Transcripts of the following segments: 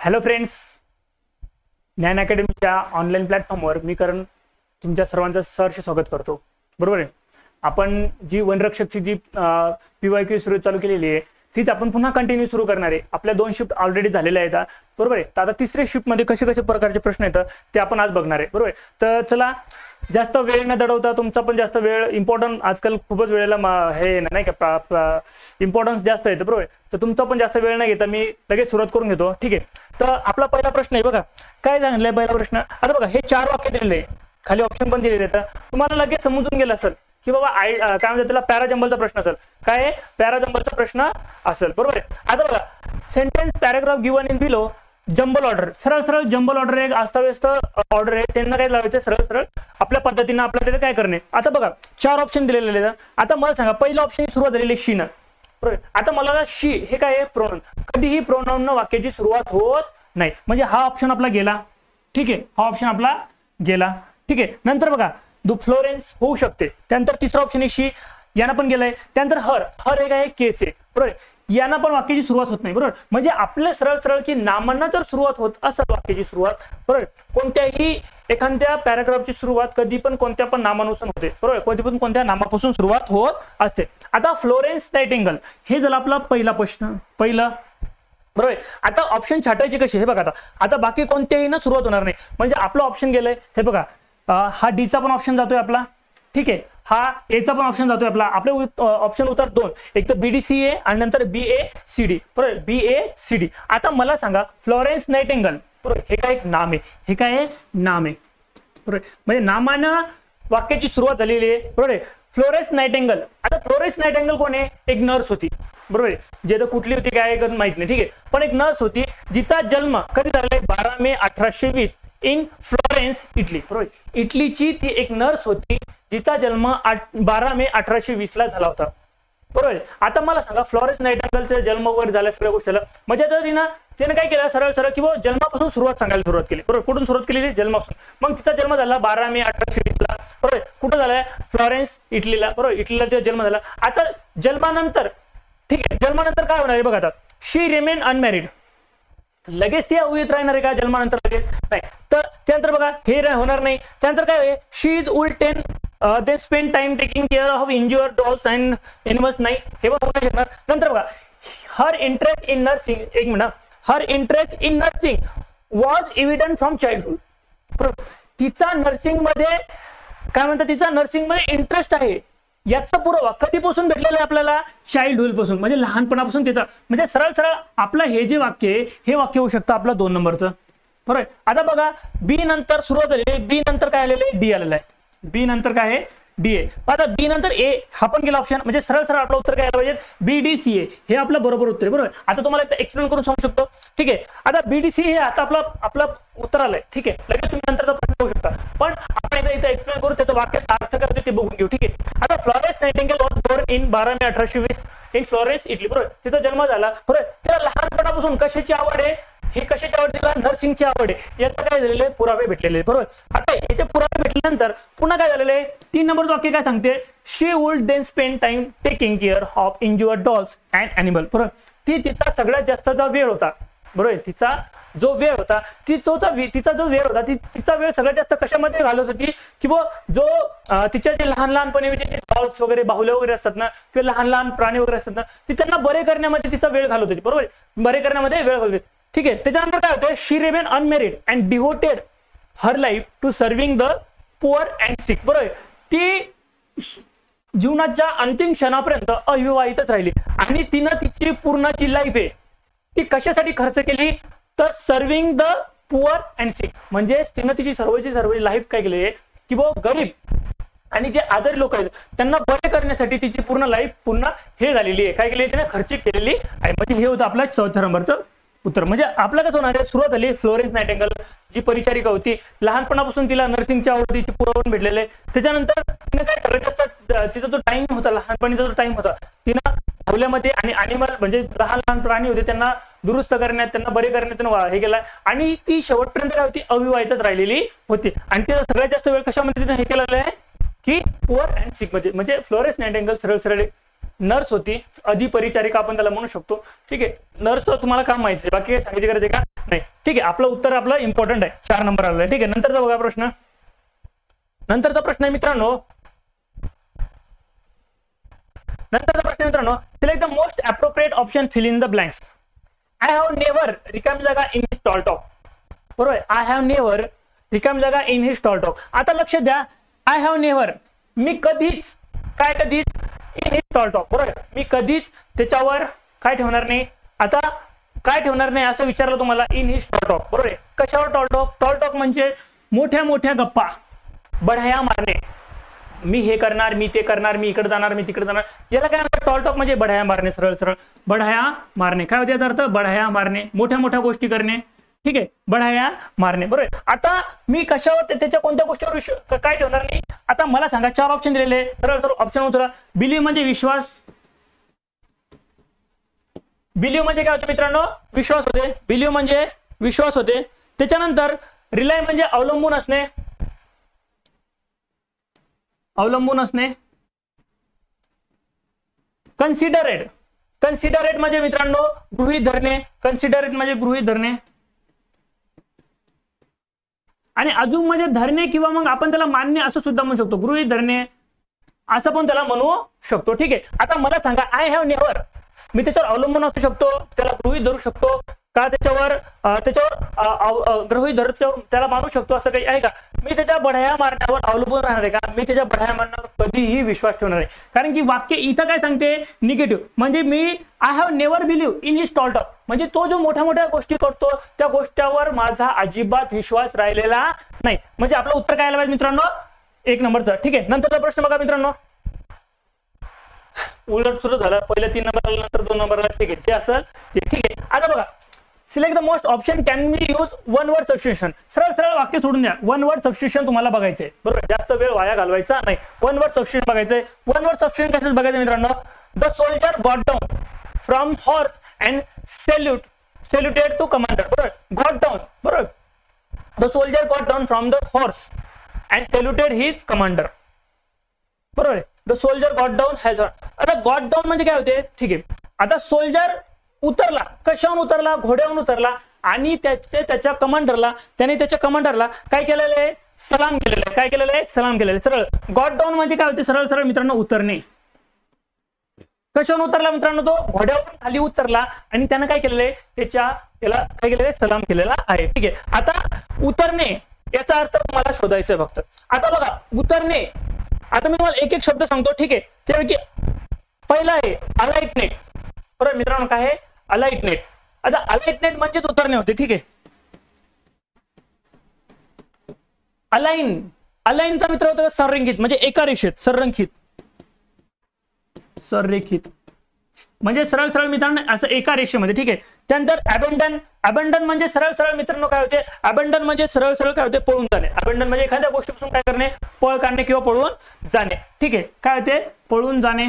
Hello friends, ज्ञान अकॅडमीच्या online प्लॅटफॉर्मवर मी करण तुमच्या सर्वांचं सहर्ष स्वागत करतो. बरोबर आहे. आपण जी वनरक्षकची जी PYQ सुरू चालू केलेली आहे तीच आपण पुन्हा कंटिन्यू सुरू करणार आहे. आपल्या 2 शिफ्ट ऑलरेडी झालेल्या आहेत. बरोबर आहे. तर आता तिसऱ्या शिफ्टमध्ये कसे प्रकारचे प्रश्न येतात ते आपण आज बघणार आहे. बरोबर आहे. तर चला, जास्त वेळ न दडवता, तुमचा पण जास्त वेळ इम्पॉर्टंट, आजकाल खूपच वेळेला हे नाही का इम्पॉर्टन्स जास्त आहे. बरोबर आहे. तर तुमचा पण जास्त वेळ न घेता मी लगेच सुरुवात करून घेतो. ठीक आहे. तर आपला पहिला प्रश्न आहे बघा, काय सांगितलंय पहिला प्रश्न. आता बघा, हे 4 वाक्य दिलेले आहे, खाली ऑप्शन पण दिलेले आहेत. तुम्हाला लगेच समजून गेलं असेल की बाबा काय म्हणतात त्याला, पॅराजंबलचा प्रश्न असेल. काय आहे? पॅराजंबलचा प्रश्न असेल. बरोबर आहे. आता बघा, sentence paragraph given in below jumble order. सरळ जंबल ऑर्डर एक अस्ताव्यस्त ऑर्डर आहे, त्यांना काय लावायचं, सरळ आपल्या पद्धतीने आपल्याला काय करणे. आता बघा, 4 ऑप्शन दिलेले आहेत. आता मला सांगा, पहिला ऑप्शन सुरुवात झालेली शी न. बरोबर. आता मला शी हे काय आहे? प्रोनाउन. कधीही प्रोनाउन न वाक्याची सुरुवात होत नाही, म्हणजे हा ऑप्शन आपला गेला. ठीक आहे, हा ऑप्शन आपला गेला. ठीक आहे. नंतर बघा, फ्लोरेन्स होऊ शकते. त्यानंतर तिसरा ऑप्शन आहे शी, यांना पण गेलाय. त्यानंतर हर एक आहे केस आहे. बरोबर. यांना पण वाक्याची सुरुवात होत नाही. बरोबर. म्हणजे आपले सरळ की नामांना जर सुरुवात होत असेल वाक्याची सुरुवात, बरोबर, कोणत्याही एखाद्या पॅराग्राफची सुरुवात कधी पण कोणत्या पण नामानुसार होते. बरोबर. कधी पण कोणत्या नामापासून सुरुवात होत असते. आता फ्लोरेन्स नाइटिंगेल हे झालं आपला पहिला प्रश्न. बरोबर. आता ऑप्शन छाटायचे कसे हे बघा. आता बाकी कोणत्याही ना सुरुवात होणार नाही, म्हणजे आपलं ऑप्शन गेलंय. हे बघा, हा डीचा पण ऑप्शन जातोय आपला. ठीक आहे. हा एचा पण ऑप्शन जातोय आपला. आपले ऑप्शन उतर 2, एक तर BDCA आणि नंतर BACD. बरोबर. BACD. आता मला सांगा, फ्लोरेन्स नाइटिंगेल, बरोबर, हे काय एक नाम आहे. हे काय आहे? नाम आहे. बरोबर. म्हणजे नामानं वाक्याची सुरुवात झालेली आहे. बरोबर. Florence Nightingale. आता फ्लोरेन्स नाइटिंगेल कोण आहे? एक नर्स होती. बरोबर. जे तर कुठली होती काय माहित नाही. ठीक आहे. पण एक नर्स होती, जिचा जन्म कधी झालाय? 12 मे 1820 इन फ्लोरेन्स, इटली. बरोबर. इटलीची ती एक नर्स होती, जिचा जन्म 12 मे 1820 ला झाला होता. बरोबर. आता मला सांगा, फ्लोरेन्स नाइटिंगेलचा जन्म वगैरे झाल्या सगळ्या गोष्टीला, म्हणजे आता तिने काय केलं, सरळ की जन्मापासून सांगायला सुरुवात केली. बरोबर. कुठून सुरुवात केली? जन्मापासून. मग तिचा जन्म झाला 12 मे 1820 ला. बरोबर. कुठं झालाय? फ्लोरेन्स, इटलीला. बरोबर. इटलीला तिचा जन्म झाला. आता जन्मानंतर, ठीक आहे, जन्मानंतर काय होणार आहे बघा. आता शी रिमेन अनमॅरिड. लगेच ती अविवाहित राहणार आहे का जन्मानंतर? लगेच नाही. तर त्यानंतर बघा, हे होणार नाही. त्यानंतर काय आहे? She is will they spend time taking care of injured dogs and animals. नाही, हे पण होऊ शकणार. नंतर बघा, हर इंटरेस्ट इन नर्सिंग, एक minute, her interest in nursing was evident from childhood. तिचा नर्सिंग मध्ये काय म्हणतात, तिचा नर्सिंग मध्ये इंटरेस्ट आहे याचा पुरावा कधीपासून भेटलेला आहे आपल्याला? चाइल्डहुड पासून, म्हणजे लहानपणापासून तिचा. म्हणजे सरळ आपलं हे जे वाक्य आहे, हे वाक्य होऊ शकतं आपलं 2 नंबरचं. बरोबर. आता बघा, बी नंतर सुरुवात झालेली, बी नंतर काय आलेलं आहे? डी आलेलं आहे. बी नंतर काय आहे? डी आहे. आता बी नंतर ए हा पण गेला ऑप्शन, म्हणजे सरळ आपलं उत्तर काय आलं पाहिजे? BDCA हे आपलं बरोबर उत्तर आहे. बरोबर. आता तुम्हाला एकदा एक्सप्लेन करून सांगू शकतो. ठीक आहे. आता BDCA हे आता आपलं उत्तर आलंय. ठीक आहे. लगेच तुम्ही नंतरचा प्रश्न होऊ शकता, पण आपण एकदा इथे एक्सप्लेन करू, त्याचा वाक्याचा अर्थ काय होते ते बघून घेऊ. ठीक आहे. आता Florence Nightingale was born in 12 May 1820 in Florence, Italy. बरोबर. तिचा जन्म झाला. बरोबर. तिला लहानपणापासून कशाची आवड आहे? हे कशाची आवड? तिला नर्सिंगची आवड आहे. याचं काय झालेलं आहे? पुरावे भेटलेले आहे. बरोबर. आता याचे पुरावे भेटल्यानंतर पुन्हा काय झालेलं आहे? 3 नंबरचं वाक्य काय सांगते? She would then spend time taking care of injured dogs and animal. बरोबर. तिचा सगळ्यात जास्त जो वेळ होता, बरोबर, तिचा जो वेळ होता, तिचा वेळ सगळ्यात जास्त कशामध्ये घालवत होती? किंवा जो तिच्या जे लहानपणी जे डॉग्स वगैरे, बाहुल्या वगैरे असतात ना, किंवा लहान प्राणी वगैरे असतात ना, ती त्यांना बरे करण्यामध्ये तिचा वेळ घालवत होती. बरोबर. बरे करण्यामध्ये वेळ घालवत होती. ठीक आहे. त्याच्यानंतर काय होतं? She remain unmarried and devoted her life to serving the poor and sick. बरोबर. ती जीवनाच्या अंतिम क्षणापर्यंत अविवाहितच राहिली आणि तिनं तिची पूर्णची लाईफ आहे ती कशासाठी खर्च केली? तर सर्व्हिंग द पुअर अँड सिक. म्हणजे तिनं तिची सर्व लाईफ काय केली आहे की गरीब आणि जे आजारी लोक आहेत त्यांना बरे करण्यासाठी तिची पूर्ण लाईफ पुन्हा हे झालेली आहे. काय केली? तिने खर्च केलेली आहे. म्हणजे हे होतं आपलं 4थ्या नंबरचं उत्तर. म्हणजे आपलं कसं होणार आहे? सुरुवात झाली फ्लोरेन्स नाइटिंगेल, जी परिचारिका होती, लहानपणापासून तिला नर्सिंगची आवड होती, ती पुरवून भेटलेले आहे. त्याच्यानंतर तिने काय सगळ्यात जास्त तिचा जो टाइम होता, लहानपणीचा जो टाइम होता, तिनं धावल्यामध्ये आणि अॅनिमल म्हणजे लहान प्राणी होते त्यांना दुरुस्त करण्यात, त्यांना बरे करण्यात हे केलं. आणि ती शेवटपर्यंत काय होती? अविवाहितच राहिलेली होती. आणि तिचा सगळ्यात जास्त वेळ कशामध्ये तिने हे केलेलं आहे की पुअर अँड सिक मध्ये. म्हणजे फ्लोरेन्स नाइटिंगेल सरळ नर्स होती, अधिपरिचारिका आपण त्याला म्हणू शकतो. ठीक आहे. नर्स तुम्हाला काम माहिती आहे, बाकी काय सांगायची गरज आहे का? नाही. ठीक आहे, आपलं उत्तर आपलं इम्पॉर्टंट आहे, 4 नंबर आलेला आहे. ठीक आहे, नंतरचा बघा प्रश्न. नंतरचा प्रश्न आहे मित्रांनो, select the most appropriate option, fill in the blanks. I have never रिकामी जागा इन हिज टॉल टॉक. बरोबर, आय हॅव नेव्हर रिकामी जागा इन हिज टॉल टॉक. आता लक्ष द्या, आय हॅव नेव्हर, मी कधीच, काय कधीच, इन हिज टॉल टॉक. बरोबर, मी कधीच त्याच्यावर काय ठेवणार नाही. आता काय ठेवणार नाही असं विचारलं तुम्हाला, इन हिज टॉल टॉक. बरोबर आहे, कशावर टॉल टॉक? टॉल टॉक म्हणजे मोठ्या मोठ्या गप्पा, बढाया मारणे. मी हे करणार, मी ते करणार, मी इकडे जाणार, मी तिकडे जाणार, याला काय म्हणतात? टॉल टॉक म्हणजे बढाया मारणे. सरळ सरळ बढाया मारणे. काय होते याचा अर्थ? बढाया मारणे, मोठ्या मोठ्या गोष्टी करणे. ठीक आहे, बढाया मारणे. बरोबर. आता मी कशावर, त्याच्या कोणत्या गोष्टीवर काय ठेवणार नाही. आता मला सांगा, 4 ऑप्शन दिलेले, सरळ सरळ ऑप्शन उचला. बिलीव्ह म्हणजे विश्वास. बिलीव्ह म्हणजे काय होते मित्रांनो? विश्वास होते. बिलीव्ह म्हणजे विश्वास होते. त्याच्यानंतर रिलाय म्हणजे अवलंबून असणे. अवलंबून असणे. कन्सिडरेट, कन्सिडरेट म्हणजे मित्रांनो गृहीत धरणे. कन्सिडरेट म्हणजे गृहीत धरणे. आणि अजून म्हणजे धरणे किंवा मग आपण त्याला मान्य असं सुद्धा म्हणू शकतो. गृहीत धरणे असं पण त्याला म्हणू शकतो. ठीक आहे, आता मला सांगा, आय हॅव नेव्हर, मी त्याच्यावर अवलंबून असू शकतो, त्याला गृहीत धरू शकतो का? त्याच्यावर गृहीत धरू, त्याला मानू शकतो असं काही आहे का? मी त्याच्या बढाया मारण्यावर अवलंबून राहणार आहे का? मी त्याच्या बढाया मारण्यावर कधीही विश्वास ठेवणार आहे. कारण की वाक्य इथं काय सांगते? निगेटिव्ह. म्हणजे मी I have never believe in his tall talk, म्हणजे तो जो मोठ्या मोठ्या गोष्टी करतो त्या गोष्टीवर माझा अजिबात विश्वास राहिलेला नाही. म्हणजे आपलं उत्तर काय आलं पाहिजे मित्रांनो? 1 नंबरचं. ठीक आहे, नंतरचा प्रश्न बघा मित्रांनो, उलट सुरू झालं. पहिले 3 नंबर आलं, नंतर 2 नंबर आलं. ठीक आहे, जे असेल ते. ठीक आहे, आता बघा, select the most option can be use one word substitution. सरळ सरळ वाक्य सोडून द्या, वन वर्ड सबस्टिट्यूशन तुम्हाला बघायचंय. बरोबर, जास्त वेळ वाया घालवायचा नाही. वन वर्ड सबस्टिट्यूशन बघायचंय. वन वर्ड सबस्टिट्यूशन कसं बघायचं मित्रांनो? The soldier got down from horse and saluted to commander. बरोबर, गॉट डाऊन. बरोबर, the soldier got down from the horse and saluted his commander. बरोबर, the soldier got down has. आता got down म्हणजे काय होते? ठीक आहे, आता सोल्जर उतरला. कशावरून उतरला? घोड्यावरून उतरला. आणि त्याच्या कमांडरला काय केलेलं आहे? सलाम केलेलं आहे. काय केलेलं आहे? सलाम केलेलं आहे. सरळ गॉट डाऊन म्हणजे काय होते? सरळ सरळ मित्रांनो उतरणे. कशावरून उतरला मित्रांनो? तो घोड्यावरून खाली उतरला आणि त्यानं काय केलेलं आहे? त्याला काय केलेलं आहे? सलाम केलेला आहे. ठीक आहे, आता उतरणे याचा अर्थ मला शोधायचा आहे फक्त. आता बघा, उतरणे, आता मी तुम्हाला एक एक शब्द सांगतो. ठीक आहे, त्यापैकी पहिला आहे अलाइटनेट. बरोबर मित्रांनो, काय आहे? अलाइटनेट. आता अलाइटनेट म्हणजेच उतरणे होते. ठीक आहे, अलाइनचा मित्र होता संरेखित, म्हणजे एका रेषेत. संरेखित म्हणजे सरळ सरळ मित्रांनो असं एका रेषेमध्ये. ठीक आहे, त्यानंतर अबंडन म्हणजे सरळ सरळ मित्रांनो काय होते? अबंडन म्हणजे सरळ सरळ काय होते? पळून जाणे. अबंडन म्हणजे एखाद्या गोष्टीपासून काय करणे? पळ काढणे किंवा पळून जाणे. ठीक आहे, काय होते? पळून जाणे.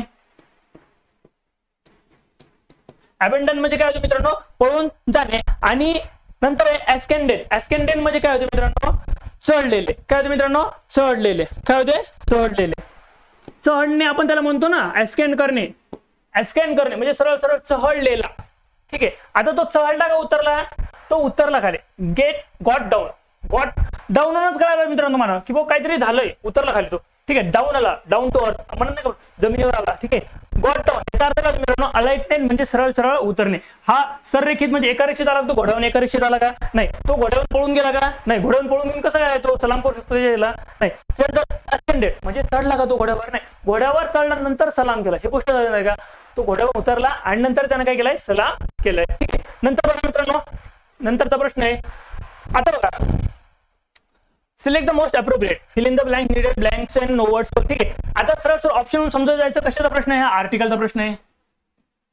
अबंडन म्हणजे काय होते मित्रांनो? पळून जाणे. आणि नंतर एस्केंडेड म्हणजे काय होते मित्रांनो? चढलेले. काय होते मित्रांनो? चढलेले. काय होते? चढलेले. चढणे आपण त्याला म्हणतो ना, एस्केंड करणे म्हणजे सरळ सरळ चढलेला. ठीक आहे, आता तो चढला का उतरला? तो उतरला खाली. गॉट डाऊनच कळालं मित्रांनो तुम्हाला की भाऊ काहीतरी झालंय, उतरला खाली तो. ठीक आहे, डाऊन आला, डाऊन टू अर्थ म्हणत नाही का, जमिनीवर आला. ठीक आहे, गॉट डाऊन याचा अर्थ काय मित्रांनो? अलाइटनेट म्हणजे सरळ सरळ उतरणे. हा सररेखित म्हणजे एका रेषेत आला. तो घोड्यावरून एका रेषेत आला का? नाही. तो घोड्यावरून पळून गेला का? नाही. घोड्यावरून पळून गेला कसं काय? तो सलाम करू शकतो त्याला? नाही. असेंडेड म्हणजे चढला का तो घोड्यावर? नाही. घोड्यावर चढल्यानंतर सलाम केला, हे गोष्ट झाली नाही का? तो घोड्यावर उतरला आणि नंतर त्याने काय केलंय? सलाम केलंय. ठीक आहे, नंतर बघा मित्रांनो, नंतरचा प्रश्न आहे. आता बघा, select the most appropriate, fill in the blank, needed blanks and no words. ठीक आहे, आता सरळ सरळ ऑप्शन समजून जायचं. कशाचा प्रश्न आहे हा? आर्टिकलचा प्रश्न आहे.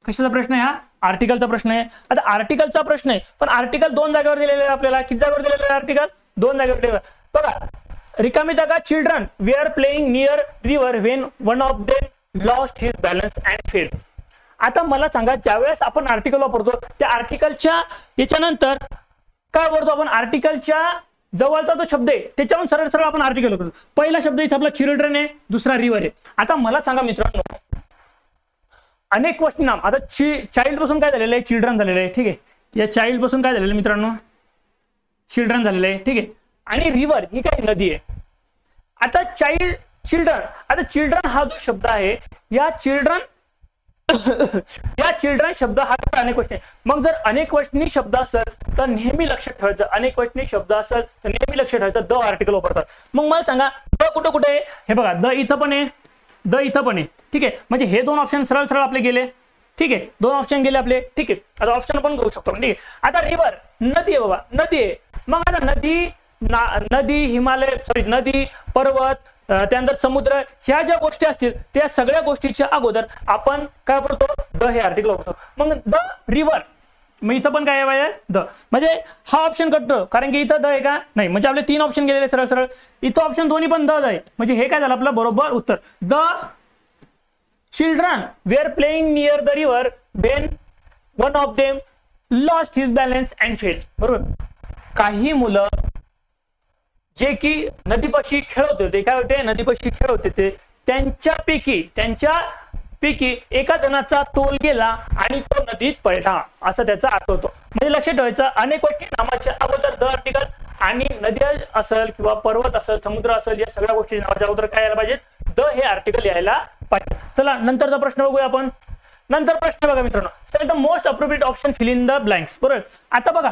कशाचा प्रश्न आहे हा? आर्टिकलचा प्रश्न आहे. आता आर्टिकलचा प्रश्न आहे, पण आर्टिकल 2 जागेवर दिलेले आहे आपल्याला. किती जागेवर दिलेलं आहे आर्टिकल? 2 जागेवर दिलेलं. बघा, रिकामी जागा. Children were playing near river when one of them lost his balance and fell. आता मला सांगा, ज्यावेळेस आपण आर्टिकल वापरतो त्या आर्टिकलच्या याच्यानंतर काय वापरतो आपण? आर्टिकलच्या जवळचा तो शब्द आहे त्याच्यावरून सरळ सरळ आपण आर्टिकल करतो. पहिला शब्द इथे आपला चिल्ड्रन आहे, दुसरा रिव्हर आहे. आता मला सांगा मित्रांनो, अनेक गोष्टी नाम. आता चाइल्ड पासून काय झालेलं आहे? चिल्ड्रन झालेलं आहे. ठीक आहे, या चाइल्ड पासून काय झालेलं मित्रांनो? चिल्ड्रन झालेलं आहे, ठीक आहे. आणि रिव्हर ही काय नदी आहे. आता चिल्ड्रन, आता चिल्ड्रन हा जो शब्द आहे, या चिल्ड्रन शब्द हा कसा अनेक वचनी. मग जर अनेक वचनी शब्द असेल तर नेहमी लक्षात ठेवायचं, अनेक वचनी शब्द असेल तर नेहमी लक्षात ठेवायचं द आर्टिकल वापरतात. मग मला सांगा द कुठं कुठे आहे. हे बघा द इथं पण आहे, द इथं पण आहे, ठीक आहे. म्हणजे हे दोन ऑप्शन सरळ सरळ आपले गेले, ठीक आहे. दोन ऑप्शन गेले आपले, ठीक आहे. आता ऑप्शन पण घेऊ शकतो, ठीक आहे. आता रिव्हर नदी आहे बाबा, नदी आहे. मग आता नदी हिमालय, सॉरी नदी, पर्वत, त्यानंतर समुद्र, ह्या ज्या गोष्टी असतील त्या सगळ्या गोष्टीच्या अगोदर आपण काय वापरतो, द हे आर्टिकल वापरतो. मग द रिव्हर, मग इथं पण काय आहे द, म्हणजे हा ऑप्शन कटतो कारण की इथं द आहे का नाही, म्हणजे आपले तीन ऑप्शन गेलेले सरळ सरळ. इथं ऑप्शन दोन्ही पण द आहे, म्हणजे हे काय झालं आपलं बरोबर उत्तर. The children were playing near the river when one of them lost his balance and fell. बरोबर. काही मुलं जे की नदीपाशी खेळत होते, काय होते नदीपाशी खेळत होते, त्यांच्यापैकी एका जणाचा तोल गेला आणि तो नदीत पडला, असा त्याचा अर्थ होतो. म्हणजे लक्षात ठेवायचं अनेक गोष्टी नामाच्या अगोदर द आर्टिकल, आणि नदी असेल किंवा पर्वत असेल, समुद्र असेल, या सगळ्या गोष्टी नावाच्या अगोदर काय यायला पाहिजे, द हे आर्टिकल यायला पाहिजे. चला नंतरचा प्रश्न बघूया आपण. नंतर प्रश्न बघा मित्रांनो, select the most appropriate option, fill in the blanks. बरोबर. आता बघा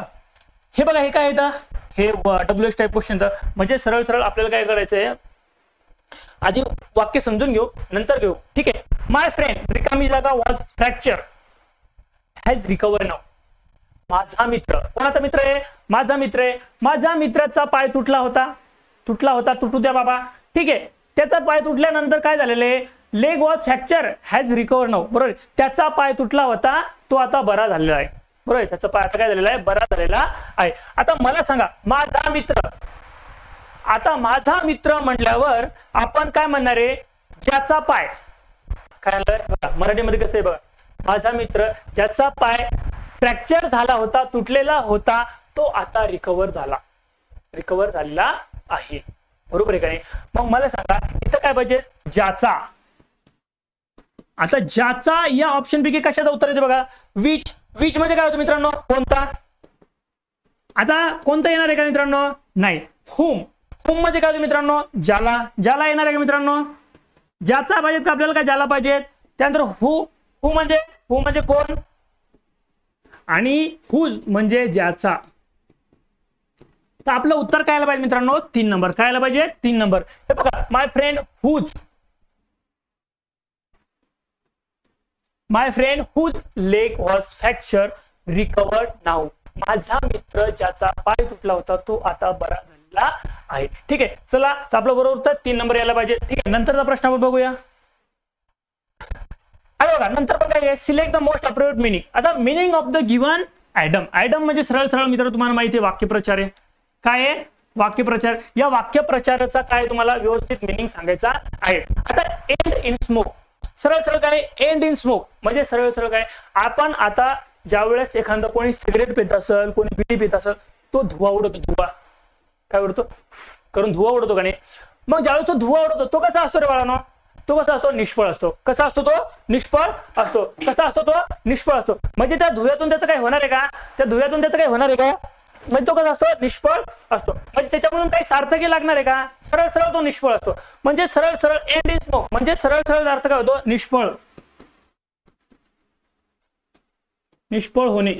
हे बघा, हे काय येतं, हे WH टाइप क्वेश्चन. म्हणजे सरळ सरळ आपल्याला काय करायचंय, आधी वाक्य समजून घेऊ नंतर घेऊ, ठीक आहे. माय फ्रेंड रिकामी जागा was fracture has recover now. माझा मित्र, कोणाचा मित्र आहे, माझा मित्र आहे. माझ्या मित्राचा पाय तुटला होता, तुटू द्या बाबा, ठीक आहे. त्याचा पाय तुटल्यानंतर काय झालेलं आहे, leg was fracture has recover now. बरोबर. त्याचा पाय तुटला होता, तो आता बरा झालेला आहे. बरोबर. त्याचा पाय आता काय झालेला आहे, बरा झालेला आहे. आता मला सांगा माझा मित्र, आता माझा मित्र म्हटल्यावर आपण काय म्हणणार आहे, ज्याचा पाय काय बघा मराठीमध्ये कसं आहे बघा, माझा मित्र ज्याचा पाय फ्रॅक्चर झाला होता, तुटलेला होता, तो आता रिकवर झालेला आहे. बरोबर आहे का नाही. मग मला सांगा इथं काय पाहिजे, ज्याचा. आता ज्याचा या ऑप्शन पैकी कशाचा उत्तर येते बघा, विच. विच म्हणजे काय होतं मित्रांनो, कोणता. आता कोणता येणार आहे का मित्रांनो, नाही. हुम म्हणजे काय होतं मित्रांनो, ज्याला येणार आहे का मित्रांनो, ज्याचा पाहिजेत का आपल्याला, काय ज्याला पाहिजेत. त्यानंतर हू म्हणजे कोण, आणि हुज म्हणजे ज्याचा. तर आपलं उत्तर काय आलं पाहिजे मित्रांनो, 3 नंबर. काय आलं पाहिजे, 3 नंबर. हे बघा my friend whose leg was fracture recovered now. माझा मित्र ज्याचा पाय तुटला होता, तो आता बरा झालेला आहे. ठीक आहे. चला तर आपलं बरोबर उत्तर 3 नंबर यायला पाहिजे. ठीक आहे. नंतरचा प्रश्न आपण बघूया. बघा नंतर पण काय आहे, select the most appropriate meaning. आता meaning of the given item म्हणजे सरळ सरळ मित्र तुम्हाला माहिती आहे वाक्यप्रचार आहे. काय आहे, वाक्यप्रचार. या वाक्यप्रचाराचा काय तुम्हाला व्यवस्थित मिनिंग सांगायचा आहे. आता एंड इन स्मोक, सरळ सरळ काय एंड इन स्मोक म्हणजे सरळ सरळ काय, आपण आता ज्या वेळेस एखादा कोणी सिगरेट पित असेल, कोणी बिडी पित असेल, तो धुवा उडतो. धुवा काय उडतो, करून धुवा उडतो का नाही. मग ज्यावेळेस तो धुवा उडतो तो कसा असतो रे बाळांनो, तो कसा असतो, निष्फळ असतो. कसा असतो तो, निष्फळ असतो. कसा असतो तो, निष्फळ असतो. म्हणजे त्या धुव्यातून त्याचं काय होणार आहे का, त्या धुव्यातून त्याचं काय होणार आहे का, म्हणजे तो कसा असतो, निष्फळ असतो. म्हणजे त्याच्यामधून काही सार्थकी लागणार आहे का, सरळ सरळ तो निष्फळ असतो. म्हणजे सरळ सरळ एंड इन स्मोक म्हणजे सरळ सरळ अर्थ काय होतो, निष्फळ. निष्फळ होणे.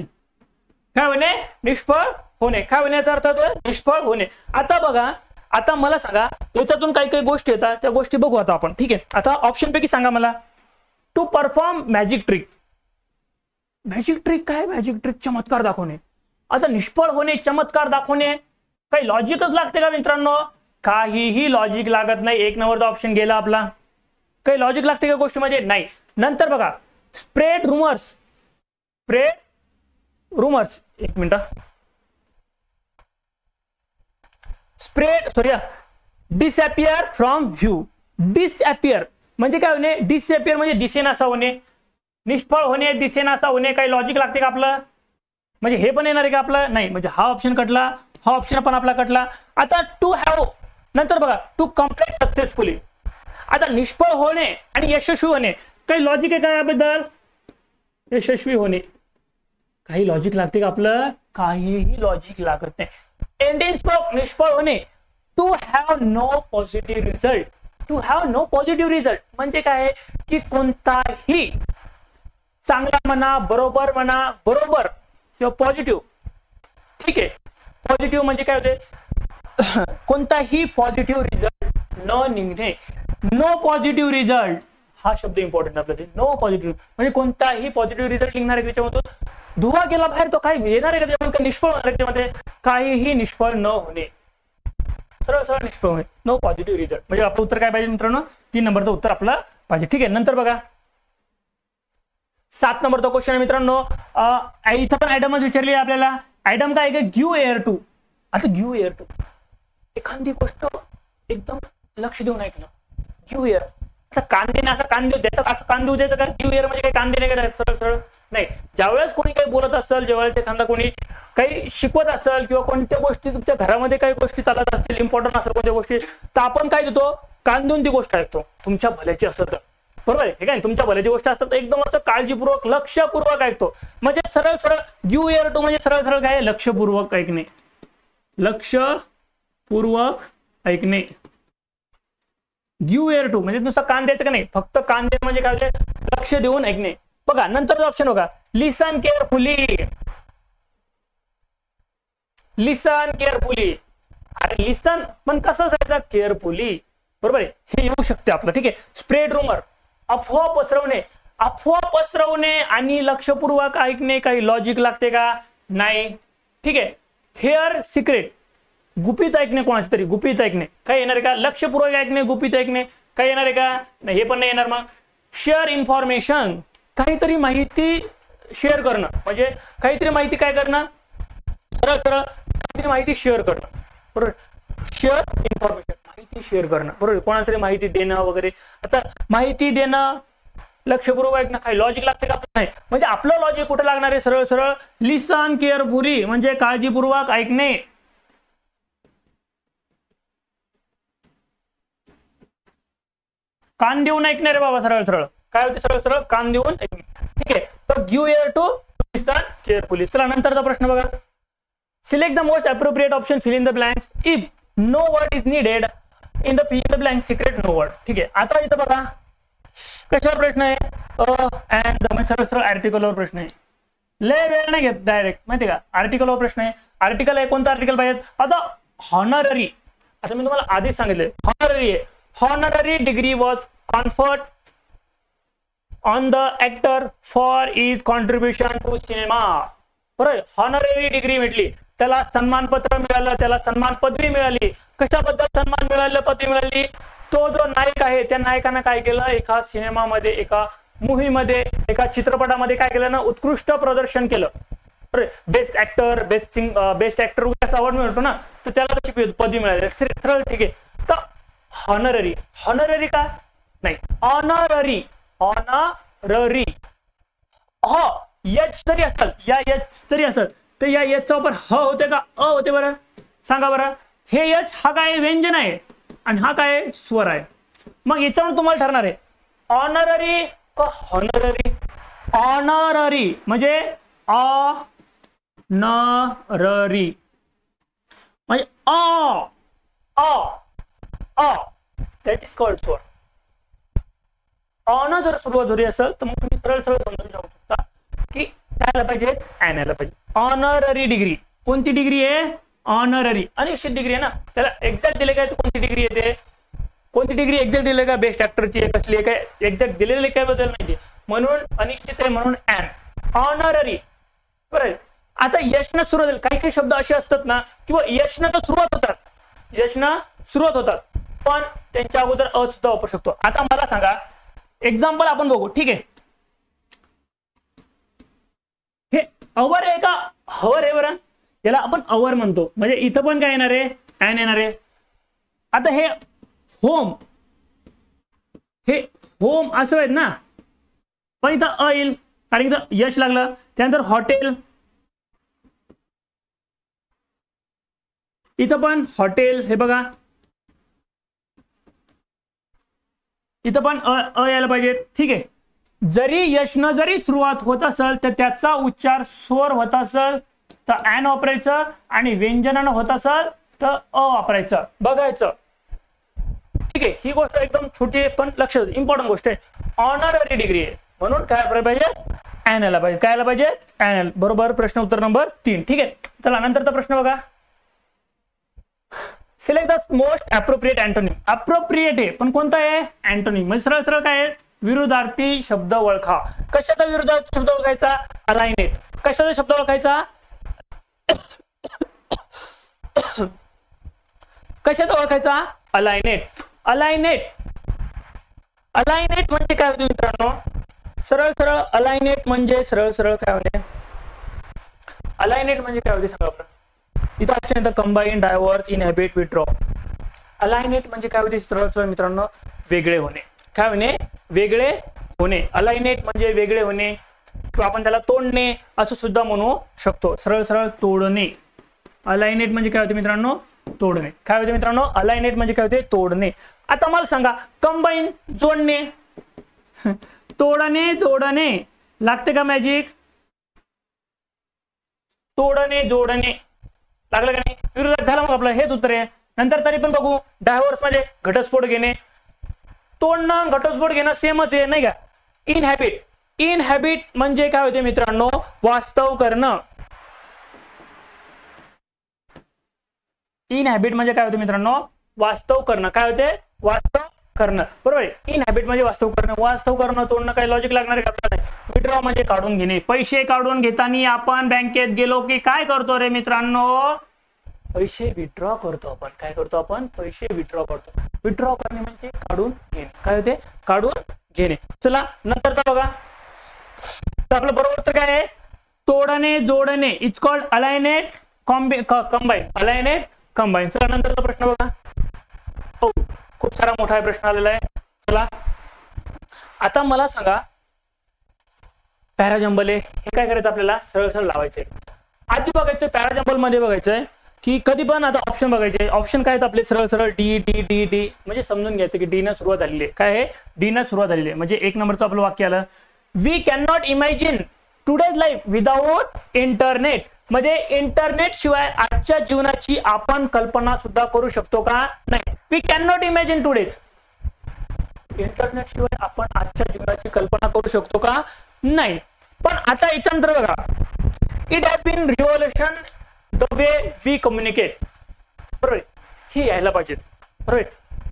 काय होणे, निष्फळ होणे. काय होण्याचा अर्थ होतो, निष्फळ होणे. आता बघा, आता मला सांगा याच्यातून काही काही गोष्टी येतात, त्या गोष्टी बघू आता आपण. ठीक आहे. आता ऑप्शन पैकी सांगा मला. To perform magic trick. Magic trick काय, मॅजिक ट्रिक चमत्कार दाखवणे. आता निष्फळ होणे, चमत्कार दाखवणे, काही लॉजिकच लागते का मित्रांनो, काहीही लॉजिक लागत नाही. 1 नंबरचा ऑप्शन गेला आपला. काही लॉजिक लागते का गोष्टीमध्ये, नाही. नंतर बघा spread rumours. Spread rumours, 1 minute. Disappear from view. Disappear म्हणजे काय होणे, डिसअपियर म्हणजे दिसेनासा होणे. निष्फळ होणे, दिसेनासा होणे. काही लॉजिक लागते का आपलं, म्हणजे हे पण येणार आहे का आपलं, नाही. म्हणजे हा ऑप्शन कटला, हा ऑप्शन पण आपला कटला. आता टू हॅव, नंतर बघा टू कम्प्लीट सक्सेसफुली. आता निष्फळ होणे आणि यशस्वी होणे, काही लॉजिक आहे का याबद्दल. यशस्वी होणे काही लॉजिक लागते का आपलं, काहीही लॉजिक लागत नाही. एंड इन स्ट्रोक निष्फळ होणे. To have no positive result. To have no positive result म्हणजे काय की कोणताही चांगला म्हणा, बरोबर म्हणा, बरोबर किंवा पॉझिटिव्ह. ठीक आहे, पॉझिटिव्ह म्हणजे काय होते, कोणताही पॉझिटिव्ह रिझल्ट न निघणे. नो पॉझिटिव्ह रिझल्ट हा शब्द इम्पॉर्टंट आपल्याला. नो पॉझिटिव्ह म्हणजे कोणताही पॉझिटिव्ह रिझल्ट निघणार आहे त्याच्यामधून. धुवा गेला बाहेर तो काय येणार आहे का त्याच्यामध्ये, निष्फळ होणार आहे त्याच्यामध्ये, काहीही निष्फळ न होणे, सरळ सरळ निष्फळ होणे. नो पॉझिटिव्ह रिझल्ट म्हणजे आपलं उत्तर काय पाहिजे मित्रांनो, 3 नंबरचं उत्तर आपलं पाहिजे. ठीक आहे, नंतर बघा 7 नंबरचा क्वेश्चन आहे मित्रांनो. इथं पण आयटमच विचारली आहे आपल्याला. आयटम काय आहे, गिव्ह एअर टू. आता गिव्ह एअर टू एखादी गोष्ट एकदम लक्ष देऊन ऐकणं. गिव्ह एअर, आता कान देणं, असं कान देऊ द्यायचं, असं कान देऊ द्यायचं का. गिव्ह एअर म्हणजे काय कान देणे काय सरळ सरळ नाही. ज्यावेळेस कोणी काही बोलत असेल, ज्यावेळेस एखादा कोणी काही शिकवत असेल किंवा कोणत्या गोष्टी तुमच्या घरामध्ये काही गोष्टी चालत असतील, इम्पॉर्टंट असेल कोणत्या गोष्टी, तर आपण काय देतो, कान देऊन ती गोष्ट ऐकतो. तुमच्या भल्याची असेल तर, बरोबर आहे हे काय, तुमच्या भल्याची गोष्ट असतात एकदम असं काळजीपूर्वक लक्षपूर्वक ऐकतो. म्हणजे सरळ सरळ गिव्ह एअर टू म्हणजे सरळ सरळ काय, लक्षपूर्वक ऐकणे. लक्षपूर्वक ऐकणे. गिव्ह एअर टू म्हणजे नुसतं कान द्यायचं का नाही, फक्त कान देणं म्हणजे काय होते, लक्ष देऊन ऐकणे. बघा नंतरचा ऑप्शन बघा, लिसन केअरफुली. लिसन केअरफुली. अरे लिसन पण कसं असायचं, केअरफुली, बरोबर आहे हे येऊ शकते आपलं. ठीक आहे, स्प्रेड रूमर अफवा पसरवणे. अफवा पसरवणे आणि लक्षपूर्वक ऐकणे काही लॉजिक लागते का, नाही. ठीक आहे, हेअर सिक्रेट गुपित ऐकणे, कोणाची तरी गुपित ऐकणे काय येणार आहे का, लक्षपूर्वक ऐकणे गुपित ऐकणे काय येणार आहे का, नाही हे पण नाही येणार. मग शेअर इन्फॉर्मेशन काहीतरी माहिती शेअर करणं म्हणजे काहीतरी माहिती काय करणं, सरळ सरळ काहीतरी माहिती शेअर करणं, बरोबर. शेअर इन्फॉर्मेशन माहिती शेअर करणं, बरोबर. कोणातरी माहिती देणं वगैरे. आता माहिती देणं लक्षपूर्वक ऐकणं काही लॉजिक लागते का, नाही. म्हणजे आपलं लॉजिक कुठे लागणार आहे, सरळ सरळ लिसन केअरफुली म्हणजे काळजीपूर्वक ऐकणे. कान देऊन ऐकणार रे बाबा, सरळ सरळ काय होते, सरळ सरळ कान देऊन ऐकणे. ठीक आहे, तर give ear to listen carefully. चला नंतरचा प्रश्न बघा. Select the most appropriate option, fill in the blanks. If no word is needed in the fill in the blank secret no word. ठीक आहे, आता इथं बघा कशावर प्रश्न आहे, अँड द सरळ सरळ आर्टिकलवर प्रश्न आहे. लय वेळ नाही घेत, डायरेक्ट माहिती का आर्टिकलवर प्रश्न आहे. आर्टिकल आहे, कोणतं आर्टिकल पाहिजे. आता हॉनररी, आता मी तुम्हाला आधीच सांगितले हॉनररी आहे. Honorary degree was conferred on the actor for his contribution to cinema. बरोबर, हॉनररी डिग्री भेटली, त्याला सन्मानपत्र मिळालं, त्याला सन्मान पदवी मिळाली. कशाबद्दल सन्मान मिळालं, पदवी मिळाली, तो जो नायक आहे त्या नायकानं काय केलं, एका सिनेमामध्ये, एका मूव्हीमध्ये, एका चित्रपटामध्ये काय केलं ना, उत्कृष्ट प्रदर्शन केलं. Best actor, best actor award मिळतो ना, तर त्याला तशी पदवी मिळाली. सरळ ठीक आहे. तर हॉनररी, हॉनररी का नाही, ऑनररी, ऑनररी. ह एच तरी असेल, या एच तरी असेल तर या एचचा वापर ह होते का अ होते, बरं सांगा बरं. हे एच हा काय व्यंजन आहे आणि हा काय स्वर आहे. मग याच्यावर तुम्हाला ठरणार आहे ऑनररी का हॉनररी. ऑनररी म्हणजे ऑनररी म्हणजे दॅट इज कॉल्ड स्वर. ऑन जर सुरुवात झाली असेल तर मग तुम्ही सरळ सरळ समजू शकता की काय पाहिजे, ॲन यायला पाहिजे. ऑनररी डिग्री, कोणती डिग्री आहे, ऑनररी. अनिश्चित डिग्री आहे ना, त्याला एक्झॅक्ट दिले काय तर कोणती डिग्री येते, कोणती डिग्री एक्झॅक्ट दिले का, बेस्ट ऍक्टरची आहे, कसली आहे, काय एक्झॅक्ट दिलेले काय बद्दल माहिती, म्हणून अनिश्चित आहे, म्हणून ॲन ऑनररी. बरं, आता यशनं सुरुवात झाली. काही काही शब्द असे असतात ना किंवा यशनं तर सुरुवात होतात, यशनं सुरुवात होतात पण त्यांच्या अगोदर अ सुद्धा वापरू शकतो. आता मला सांगा एक्झाम्पल आपण बघू. ठीक आहे, हे अवर आहे का हवर आहे, बरं याला आपण अवर म्हणतो. म्हणजे इथं पण काय येणार आहे, ॲन येणार आहे. आता हे होम, हे होम असं आहेत ना, पण इथं अ येईल कारण इथं यश लागलं. त्यानंतर हॉटेल, इथं पण हॉटेल, हे बघा इथं पण अ यायला पाहिजे. ठीक आहे, जरी यशनं जरी सुरुवात होत असेल तर त्याचा उच्चार स्वर होत असेल तर ॲन वापरायचं आणि व्यंजनानं होत असेल तर अ वापरायचं, बघायचं. ठीक आहे, ही गोष्ट एकदम छोटी आहे पण लक्षात इम्पॉर्टंट गोष्ट आहे. ऑनररी डिग्री आहे म्हणून काय वापरायला पाहिजे, ॲन यायला पाहिजे. काय यायला पाहिजे, ॲन यायला. बरोबर, प्रश्न उत्तर नंबर 3. ठीक आहे, चला नंतरचा प्रश्न बघा. Select the most appropriate antonym. Appropriate आहे पण कोणता आहे, अँटोनिम. म्हणजे सरळ सरळ काय आहे, विरुद्धार्थी शब्द ओळखा. कशाचा विरुद्धार्थी शब्द ओळखायचा, अलाइनेट. कशाचा शब्द ओळखायचा, कशाचा ओळखायचा, अलाइनेट. अलाइनेट, अलाइनेट म्हणजे काय होते मित्रांनो, सरळ सरळ अलाइनेट म्हणजे सरळ सरळ काय होते, अलाइनेट म्हणजे काय होते सांगा बरं. इथं ऑप्शन येतं कंबाईन, डायव्हर्स, इनहॅबिट, विथड्रॉ. अलाइनेट म्हणजे काय होते सरळ सरळ मित्रांनो, वेगळे होणे. काय होणे, वेगळे होणे. अलाइनेट म्हणजे वेगळे होणे किंवा आपण त्याला तोडणे असं सुद्धा म्हणू शकतो. सरळ सरळ तोडणे. अलाइनेट म्हणजे काय होते मित्रांनो, तोडणे. काय होते मित्रांनो, अलाइनेट म्हणजे काय होते, तोडणे. आता मला सांगा, कंबाईन जोडणे, तोडणे जोडणे लागते का मॅजिक, तोडणे जोडणे लागलं का नाही, विरोधात झालं. मग आपलं हेच उत्तर आहे. नंतर तरी पण बघू, डायव्हर्स म्हणजे घटस्फोट घेणे, तोडणं घटस्फोट घेणं सेमच आहे नाही का. इनहॅबिट, इनहॅबिट म्हणजे काय होते मित्रांनो, वास्तव करणं. इनहॅबिट म्हणजे काय होते मित्रांनो, वास्तव करणं. काय होते, वास्तव करणं. बरोबर आहे, इनहॅबिट म्हणजे वास्तव करणं. वास्तव करणं, तोडणं काही लॉजिक लागणार आहे का आपल्याला. विड्रॉ म्हणजे काढून घेणे. पैसे काढून घेताना आपण बँकेत गेलो की काय करतो रे मित्रांनो, पैसे विड्रॉ करतो आपण. काय करतो आपण, पैसे विड्रॉ करतो. विड्रॉ करणे म्हणजे काढून घेणे. काय होते, काढून घेणे. चला नंतरचा बघा. तर आपलं बरोबर तर काय आहे, तोडणे जोडणे इज कॉल्ड अलाइनेट कंबाईन. अलाइनेट कंबाईन. चला नंतरचा प्रश्न बघा. हो, खूप सारा मोठा प्रश्न आलेला आहे. चला आता मला सांगा, पॅराजंबल आहे, हे काय करायचं आपल्याला, सरळ सरळ लावायचे. आधी बघायचं पॅराजंबल मध्ये बघायचंय की कधी पण आता ऑप्शन बघायचे. ऑप्शन काय आहेत आपले, सरळ सरळ डी डी डी डी. म्हणजे समजून घ्यायचं की डी न सुरुवात झालेली आहे. काय आहे, डी न सुरुवात झालेली आहे. म्हणजे 1 नंबरचं आपलं वाक्य आलं, we can not imagine today's life without internet. म्हणजे इंटरनेट शिवाय आजच्या जीवनाची आपण कल्पना सुद्धा करू शकतो का, नाही. We can not imagine today's, internet शिवाय आपण आजच्या जीवनाची कल्पना करू शकतो का, नाही. पण आता याच्यानंतर बघा, it has been revolution the way we communicate. बरोबर, ही यायला पाहिजे. बरोबर.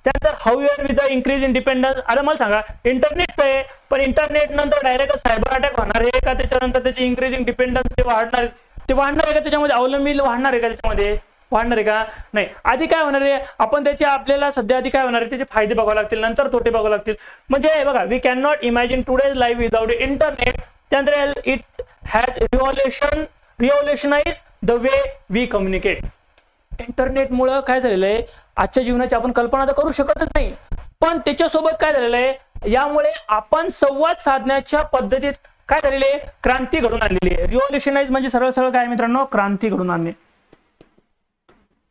त्यानंतर how your with the increase in dependence. आता मला सांगा, इंटरनेटचं आहे पण इंटरनेट नंतर डायरेक्ट सायबर अटॅक होणार आहे का, त्याच्यानंतर त्याची इन्क्रीजिंग डिपेंडन्स वाढणार, ते वाढणार आहे का, त्याच्यामध्ये अवलंबित वाढणार आहे का, त्याच्यामध्ये वाढणार आहे का, नाही. आधी काय होणार आहे, आपण त्याचे आपल्याला सध्या आधी काय होणार आहे, त्याचे फायदे बघावे लागतील, नंतर तोटे बघावे लागतील. म्हणजे बघा, we can not imagine today's life without internet. त्यानंतर it has revolutionize the way we communicate. इंटरनेटमुळे काय झालेलं आहे, आजच्या जीवनाची आपण कल्पना तर करू शकतच नाही, पण त्याच्यासोबत काय झालेलं आहे, यामुळे आपण संवाद साधण्याच्या पद्धतीत काय झालेले, क्रांती घडून आणलेली आहे. रिव्होल्युशनाइज म्हणजे सरळ सरळ काय मित्रांनो, क्रांती घडून आणणे.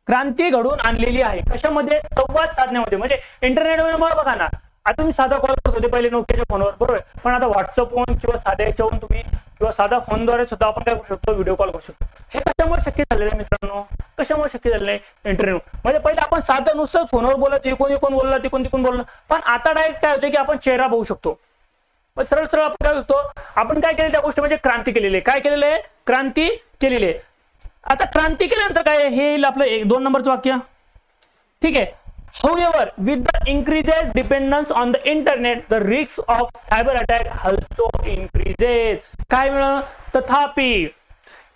क्रांती घडून आणलेली आहे कशामध्ये, संवाद साधण्यामध्ये. म्हणजे इंटरनेटवर बघा ना, आता तुम्ही साधा कॉल करत होते पहिले नोकियाच्या फोनवर, बरोबर, पण आता व्हॉट्सअपवरून किंवा साध्या याच्यावरून तुम्ही किंवा साधा फोनद्वारे सुद्धा आपण काय करू शकतो, व्हिडिओ कॉल करू शकतो. हे कशामुळे शक्य झालेलं आहे मित्रांनो, कशामुळे शक्य झालेलं आहे, इंटरनेट. म्हणजे पहिले आपण साधं नुसतं फोनवर बोलत, इकडून बोलला, तिकडून बोलला, पण आता डायरेक्ट काय होतं की आपण चेहरा बघू शकतो. सरळ सरळ आपण काय करतो, आपण काय केलं त्या गोष्टी म्हणजे क्रांती केलेली आहे. काय केलेलं आहे, क्रांती केलेली आहे. आता क्रांती केल्यानंतर काय, हे येईल आपलं 2 नंबरचं वाक्य. ठीक आहे. However, with the increased dependence on the internet, the risk of cyber attack also increases. काय मिळालं, तथापि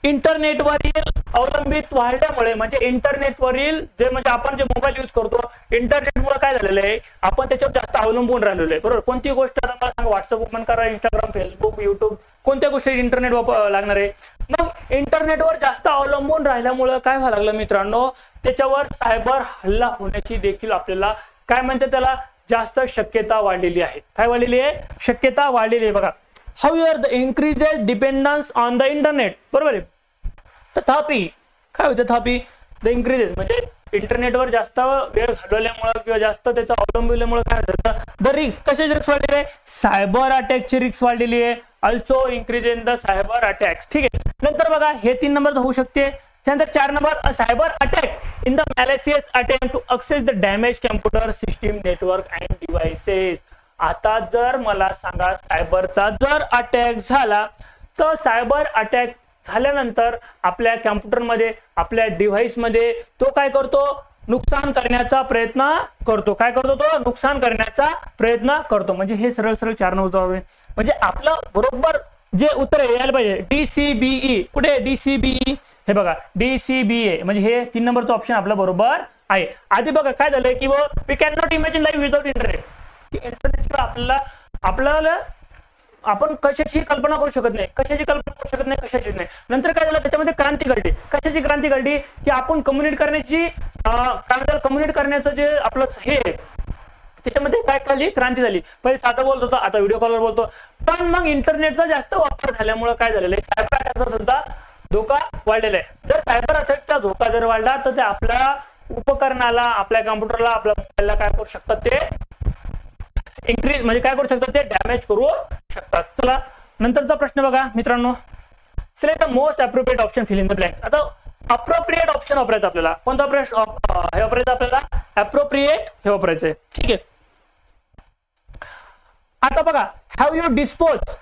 इंटरनेटवरील अवलंबित वाढल्यामुळे, म्हणजे इंटरनेटवरील जे म्हणजे आपण जे मोबाईल यूज करतो, इंटरनेटमुळे काय झालेलं आहे, आपण त्याच्यावर जास्त अवलंबून राहिलेलो आहे. बरोबर. कोणती गोष्ट आता मला सांगा, व्हॉट्सअप ओपन करा, इंस्टाग्राम, फेसबुक, युट्यूब, कोणत्या गोष्टी इंटरनेट लागणार आहे. मग इंटरनेटवर जास्त अवलंबून राहिल्यामुळे काय व्हायला लागलं मित्रांनो, त्याच्यावर सायबर हल्ला होण्याची देखील आपल्याला काय म्हणतात त्याला, जास्त शक्यता वाढलेली आहे. काय वाढलेली आहे, शक्यता वाढलेली आहे. बघा, however the increases dependence on the internet. बरोबर आहे. तथापि काय होतं, तथापि द इन्क्रीजेस म्हणजे इंटरनेटवर जास्त वेळ घालवल्यामुळे किंवा जास्त त्याचा अवलंबिल्यामुळे काय होतं, द रिस्क, कशाची रिस्क वाढलेली आहे, सायबर अटॅकची रिस्क वाढलेली आहे. Also increase in the cyber attacks. ठीक आहे. नंतर बघा हे 3 नंबर होऊ शकते. त्यानंतर 4 number, cyber attack in the malicious attempt to access the damage computer system network and devices. आता जर मला सांगा सायबरचा जर अटॅक झाला तर सायबर अटॅक झाल्यानंतर आपल्या कम्प्युटरमध्ये आपल्या डिव्हाइसमध्ये तो काय करतो, नुकसान करण्याचा प्रयत्न करतो. काय करतो तो, नुकसान करण्याचा प्रयत्न करतो. म्हणजे हे सरळ सरळ 4 नंबर हवे. म्हणजे आपलं बरोबर जे उत्तर यायला पाहिजे DCBE. कुठे DCBE, हे बघा DCBA, म्हणजे हे 3 नंबरचं ऑप्शन आपलं बरोबर आहे. आधी बघा काय झालंय की we can not imagine life without internet. इंटरनेटशिवाय आपल्याला आपण कशाची कल्पना करू शकत नाही, कशाची कल्पना करू शकत नाही, कशाची नाही. नंतर काय झालं, त्याच्यामध्ये क्रांती घडली. कशाची क्रांती घडली की आपण कम्युनिकेट करण्याची कम्युनिकेट करण्याचं जे आपलं हे त्याच्यामध्ये काय झाली, क्रांती झाली. पहिले साधा बोलत होता, आता व्हिडिओ कॉलवर बोलतो. पण मग इंटरनेटचा जास्त वापर झाल्यामुळे काय झालेलं आहे, सायबर अटॅकचा सुद्धा धोका वाढलेला आहे. जर सायबर अटॅकचा धोका जर वाढला तर ते आपल्या उपकरणाला, आपल्या कम्प्युटरला, आपल्या मोबाईलला काय करू शकतात, ते इन्क्रीज म्हणजे काय करू शकतात, ते डॅमेज करू शकतात. चला नंतरचा प्रश्न बघा मित्रांनो, select the most appropriate option, fill in the blanks. आता अप्रोप्रिएट ऑप्शन वापरायचं आपल्याला. कोणता प्रश्न हे वापरायचं आपल्याला, अप्रोप्रिएट हे वापरायचं आहे. ठीक आहे. आता बघा, have you dispose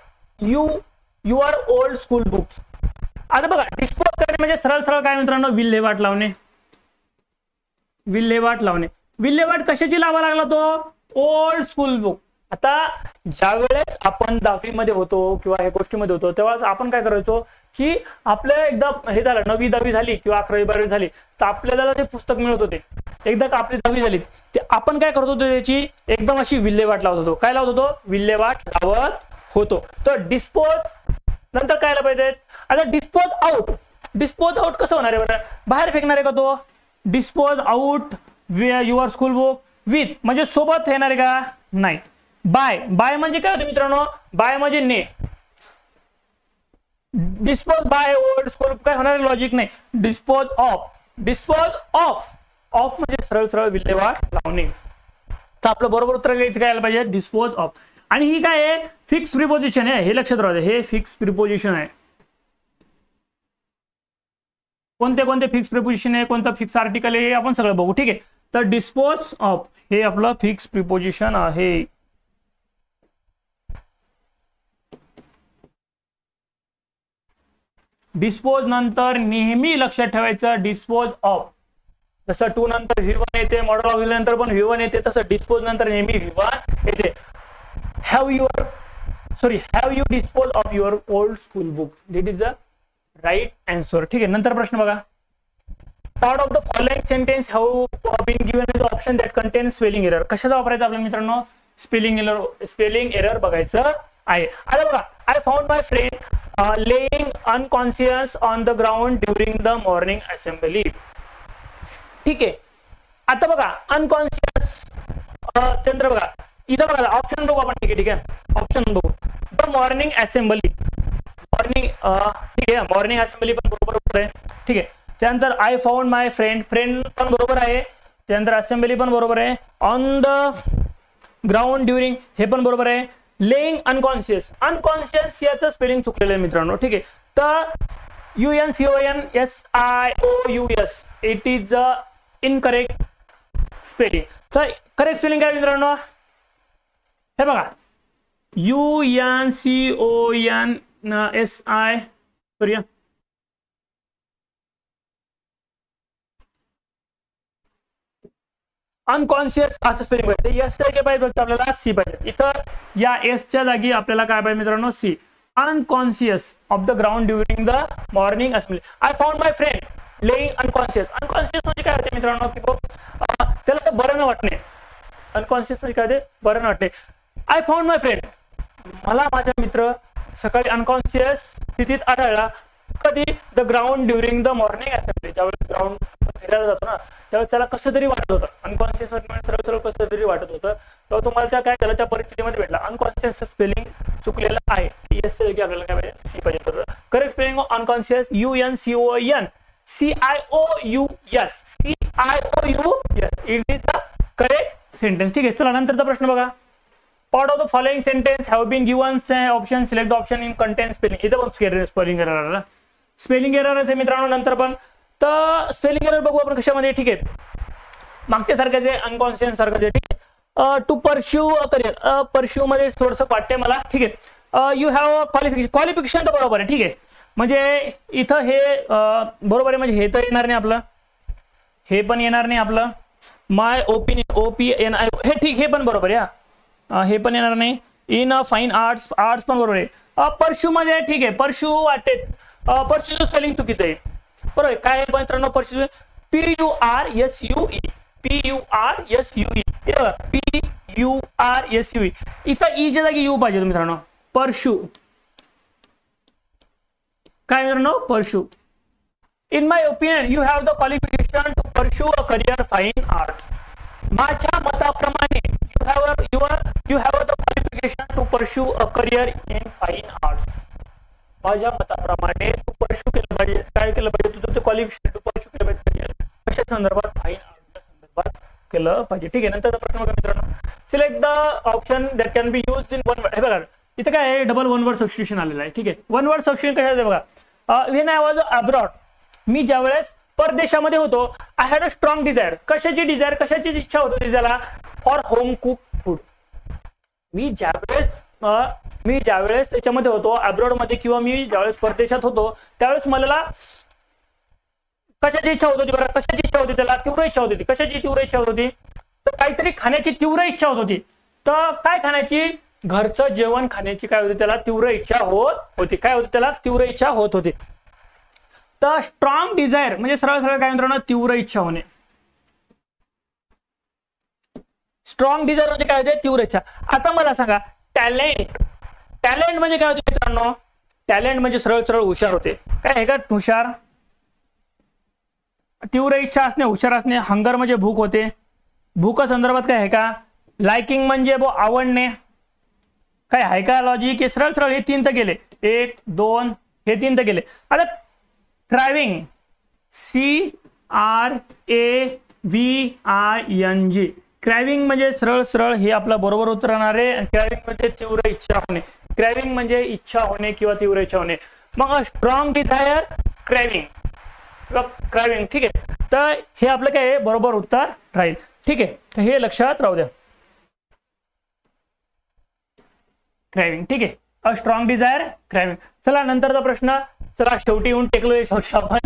your old school books. आता बघा डिस्पोज करणे म्हणजे सरळ सरळ काय मित्रांनो, विल्हेवाट लावणे. विल्हेवाट लावणे. विल्हेवाट कशाची लावा लागला तो, ओल्ड स्कूल बुक. आता ज्या वेळेस आपण 10वी मध्ये होतो किंवा ह्या गोष्टीमध्ये होतो तेव्हा आपण काय करायचो की आपल्या एकदा हे झालं 9वी 10वी झाली किंवा 11वी 12वी झाली तर आपल्याला ते पुस्तक मिळत होते. एकदा का आपली 10वी झाली ते आपण काय करत होतो, त्याची एकदम अशी विल्हेवाट लावत होतो. काय लावत होतो, विल्हेवाट लावत होतो. तर डिस्पोज नंतर काय पाहिजे, आता डिस्पोज आउट. डिस्पोज आउट कसं होणार आहे बरं, बाहेर फेकणार आहे का तो, dispose out your school book with म्हणजे सोबत येणार आहे का, नाही. बाय, बाय म्हणजे काय होतं मित्रांनो, बाय म्हणजे ने. डिस्पोज बाय ओल्ड स्कूल काय होणार, लॉजिक नाही. Dispose of, dispose of, of म्हणजे सरळ सरळ विल्हेवाट लावणे. तर आपलं बरोबर उत्तर इथे काय आलं पाहिजे, डिस्पोज ऑफ. आणि ही काय आहे, फिक्स प्रिपोजिशन आहे, हे लक्षात राहू दे, हे फिक्स प्रिपोजिशन आहे. कोणते कोणते फिक्स प्रिपोजिशन आहे, कोणतं फिक्स आर्टिकल आहे, आपण सगळं बघू. ठीक आहे. तर डिस्पोज ऑफ हे आपलं फिक्स प्रिपोजिशन आहे. डिस्पोज नंतर नेहमी लक्षात ठेवायचं डिस्पोज ऑफ. जसं टू नंतर V1 येते, मॉडल ऑफ व्ही नंतर पण V1 येते, तसं डिस्पोज नंतर नेहमी V1 येते. Have you dispose of your old school book, that is the right answer. ठीक आहे. नंतर प्रश्न बघा, part of the following sentence have been given the option that contain spelling error. कशाचा वापरायचा आपल्या मित्रांनो, स्पेलिंग एरर बघायचं आहे. आता बघा, I found my friend lying unconscious on the ground during the morning assembly. ठीक आहे. आता बघा अनकॉन्शियस त्यानंतर बघा इथं बघा ऑप्शन बघू आपण. ठीक आहे. ऑप्शन बघू, द मॉर्निंग असेंबली, मॉर्निंग ठीक आहे, मॉर्निंग असेंबली पण बरोबर आहे. ठीक आहे. त्यानंतर I found my friend, friend पण बरोबर आहे. त्यानंतर असेंबली पण बरोबर आहे. ऑन द ग्राउंड ड्युरिंग हे पण बरोबर आहे. लेइंग अनकॉन्शियस, अनकॉन्शियस याचं स्पेलिंग चुकलेलं आहे मित्रांनो. ठीक आहे. तर UNCONSIOUS it is the incorrect spelling. तर करेक्ट स्पेलिंग काय मित्रांनो, हे बघा UNCONSI सॉरी अनकॉन्शियस असं स्पेलिंग पाहिजे. एस काय पाहिजे फक्त आपल्याला सी पाहिजे. इथं या एसच्या जागी आपल्याला काय पाहिजे मित्रांनो, C. Unconscious of the ground during the morning assembly. I found my friend lying unconscious. Unconscious म्हणजे काय होते मित्रांनो की त्याला असं बरं न वाटणे. अनकॉन्शियस म्हणजे काय होते, बरं न वाटणे. आय फाउंड माय फ्रेंड, मला माझा मित्र सकाळी अनकॉन्शियस स्थितीत आढळला. कधी, the ground during the morning assembly, ज्यावेळेस ग्राउंड फिरायला जातो ना त्यावेळेस त्याला कसं तरी वाटत होतं. अनकॉन्शियस सरळ सरळ कसं तरी वाटत होतं. तेव्हा तुम्हाला त्या काय झालं, त्या परिस्थितीमध्ये भेटला. अनकॉन्शियस स्पेलिंग चुकलेलं आहे. एस आपल्याला काय पाहिजे, सी पाहिजे. तर correct spelling of unconscious UNCONCIOUS, IOU, yes, it is the correct sentence. ठीक आहे, चला नंतरचा प्रश्न बघा. Part of the following sentence have been given option, select the option in content spelling. इथं पण स्पेलिंग एरर आला, स्पेलिंग एरर आहे मित्रांनो. नंतर पण तर स्पेलिंग एरर बघू आपण कशामध्ये. ठीक आहे, मागच्या सारखं जे अनकॉन्शियस सारखं जे. ठीक आहे, टू परस्यू करिअर, परस्यू मध्ये थोडंसं वाटतंय मला. ठीक आहे, यू हॅव क्वालिफिकेशन, क्वालिफिकेशन तर बरोबर आहे. ठीक आहे, म्हणजे इथं हे बरोबर आहे, म्हणजे हे तर येणार नाही आपलं, हे पण येणार नाही आपलं. माय ओपिनियन, OPNI, हे ठीक, हे पण बरोबर आहे. हे पण येणार नाही. इन फाईन आर्ट्स, आर्ट्स पण बरोबर आहे. परस्यू मध्ये ठीक आहे, परस्यू वाटते, परस्यूचं स्पेलिंग चुकीचं आहे. बरोबर आहे, काय आहे मित्रांनो परस्यू, PURSUE, PURSUE, PURSUE. इथं ईच्या जागी यू पाहिजे मित्रांनो. परस्यू काय मित्रांनो, pursue. In my opinion you have the qualification to pursue a career fine art. माझ्या मताप्रमाणे you have the qualification to pursue a career in fine arts. माझ्या मताप्रमाणे तू परस्यू केलं पाहिजे, काय केलं पाहिजे, तुझं ते क्वालिफिकेशन टू परस्यू केलं पाहिजे करिअर कशा संदर्भात, फाईन आर्टच्या संदर्भात केलं पाहिजे. ठीक आहे, नंतरचा प्रश्न बघा मित्रांनो. Select the option that can be used in one word. हे बघा इथं काय आहे, डबल वन वर्ड सबस्टिट्यूशन आलेलं आहे. ठीक आहे, वन वर्ड सबस्टिट्यूशन कशाचं बघा. व्हेन आय वॉज अब्रॉड, मी ज्यावेळेस परदेशामध्ये होतो. I had a strong desire, कशाची डिझायर, कशाची इच्छा होत होती त्याला, फॉर होम कुक फूड. मी ज्यावेळेस त्याच्यामध्ये होतो अब्रॉड मध्ये, किंवा मी ज्यावेळेस परदेशात होतो त्यावेळेस मला कशाची इच्छा होत होती बरं, कशाची इच्छा होती त्याला, तीव्र इच्छा होती. कशाची तीव्र इच्छा होत होती, तर काहीतरी खाण्याची तीव्र इच्छा होत होती. तर काय खाण्याची, घरचं जेवण खाण्याची काय होती त्याला तीव्र इच्छा होत होती. काय होती त्याला तीव्र इच्छा होत होती. तर स्ट्रॉंग डिझायर म्हणजे सरळ सरळ काय मित्रांनो, तीव्र इच्छा होणे. स्ट्रॉंग डिझायर म्हणजे काय होते, तीव्र इच्छा. आता मला सांगा टॅलेंट, टॅलेंट म्हणजे काय होते मित्रांनो, टॅलेंट म्हणजे सरळ सरळ हुशार होते. काय आहे का हुशार, तीव्र इच्छा असणे, हुशार असणे. हंगर म्हणजे भूक होते, भूक संदर्भात काय आहे का. लाइकिंग म्हणजे आवडणे. काय आहे का लॉजिक, हे सरळ सरळ हे तीन तर गेले, 1 2 हे तीन तर गेले. आता क्रायविंग, CRAVING, क्रायविंग म्हणजे सरळ सरळ हे आपलं बरोबर उत्तर राहणार आहे. क्रायविंग म्हणजे तीव्र इच्छा होणे, क्रायविंग म्हणजे इच्छा होणे किंवा तीव्र इच्छा होणे. मग स्ट्रॉंग डिझायर, क्रायविंग किंवा क्रायविंग. ठीक आहे, तर हे आपलं काय आहे बरोबर उत्तर राहील. ठीक आहे, तर हे लक्षात राहू द्या, क्रायविंग. ठीक आहे, अ स्ट्रॉंग डिझायर, क्रायविंग. चला नंतरचा प्रश्न, चला शेवटी येऊन टेकलोय शेवटी आपण.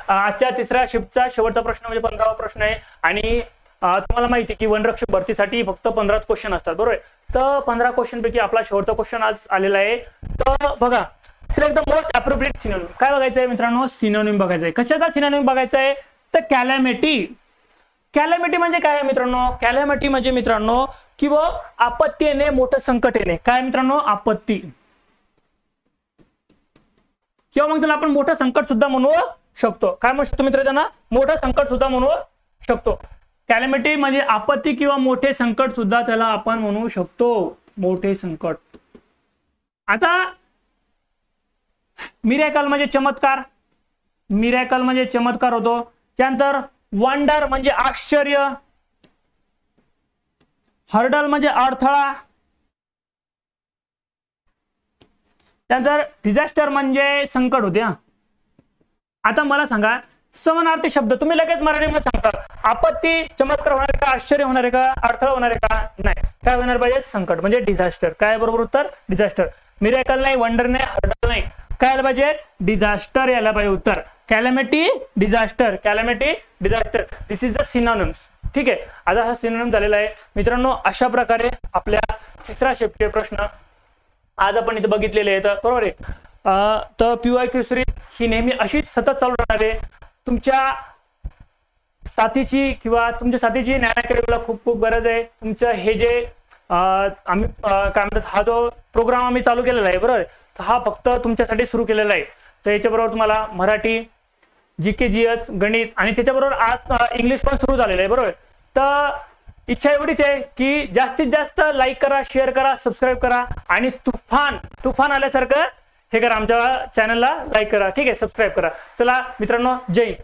आजच्या तिसऱ्या शिफ्टचा शेवटचा प्रश्न म्हणजे 15वा प्रश्न आहे. आणि तुम्हाला माहिती आहे की वनरक्षक भरतीसाठी फक्त 15 क्वेश्चन असतात, बरोबर. तर 15 क्वेश्चन पैकी आपला शेवटचा क्वेश्चन आज आलेला आहे. तर बघा, select the most appropriate synonym. काय बघायचं आहे मित्रांनो, सिनोनिम बघायचं आहे. कशाचा सिनोनिम बघायचा आहे, तर कॅलॅमिटी. कॅलॅमिटी म्हणजे काय आहे मित्रांनो, कॅलॅमिटी म्हणजे मित्रांनो किंवा आपत्ती येणे, मोठं संकट येणे. काय मित्रांनो, आपत्ती, किंवा मग त्याला आपण मोठं संकट सुद्धा म्हणू शकतो. काय म्हणू शकतो मित्र, त्यांना मोठं संकट सुद्धा म्हणू शकतो. कॅलॅमिटी म्हणजे आपत्ती किंवा मोठे संकट सुद्धा त्याला आपण म्हणू शकतो, मोठे संकट. आता मिरॅकल म्हणजे चमत्कार, मिरॅकल म्हणजे चमत्कार होतो. त्यानंतर वंडर म्हणजे आश्चर्य, हर्डल म्हणजे अडथळा. त्यानंतर डिझास्टर म्हणजे संकट होते. आता मला सांगा समानार्थी शब्द तुम्ही लगेच मराठीमध्ये सांगता. आपत्ती, चमत्कार होणार आहे का, आश्चर्य होणार आहे का, अडथळा होणार आहे का, नाही. काय होणार पाहिजे, संकट म्हणजे डिझास्टर. काय बरोबर उत्तर, डिझास्टर. मिरॅकल नाही, वंडर नाही, हर्डल नाही. काय आलं पाहिजे, डिझास्टर यायला पाहिजे उत्तर. Calamity, disaster, calamity, disaster. This is the synonyms. ठीक आहे, आता हा सिनोनिम झालेला आहे मित्रांनो. अशा प्रकारे आपल्या तिसऱ्या शिफ्टचे प्रश्न आज आपण इथे बघितलेले आहेत, बरोबर आहे. तर PYQ सिरीज ही नेहमी अशीच सतत चालू राहणार आहे. तुमच्या साथीची किंवा तुमच्या साथीची ज्ञान अकॅडमीला खूप खूप गरज आहे. तुमचं हे जे आम्ही काय म्हणतात, हा जो प्रोग्राम आम्ही चालू केलेला आहे, बरोबर, तर हा फक्त तुमच्यासाठी सुरू केलेला आहे. तर याच्याबरोबर तुम्हाला मराठी, GK GS, गणित आणि त्याच्याबरोबर आज इंग्लिश पण सुरू झालेलं आहे, बरोबर. तर इच्छा एवढीच आहे की जास्तीत जास्त लाईक करा, शेअर करा, सबस्क्राईब करा आणि तुफान आल्यासारखं हे करा, आमच्या चॅनलला लाईक करा. ठीक आहे, सबस्क्राईब करा. चला मित्रांनो, जय हिंद.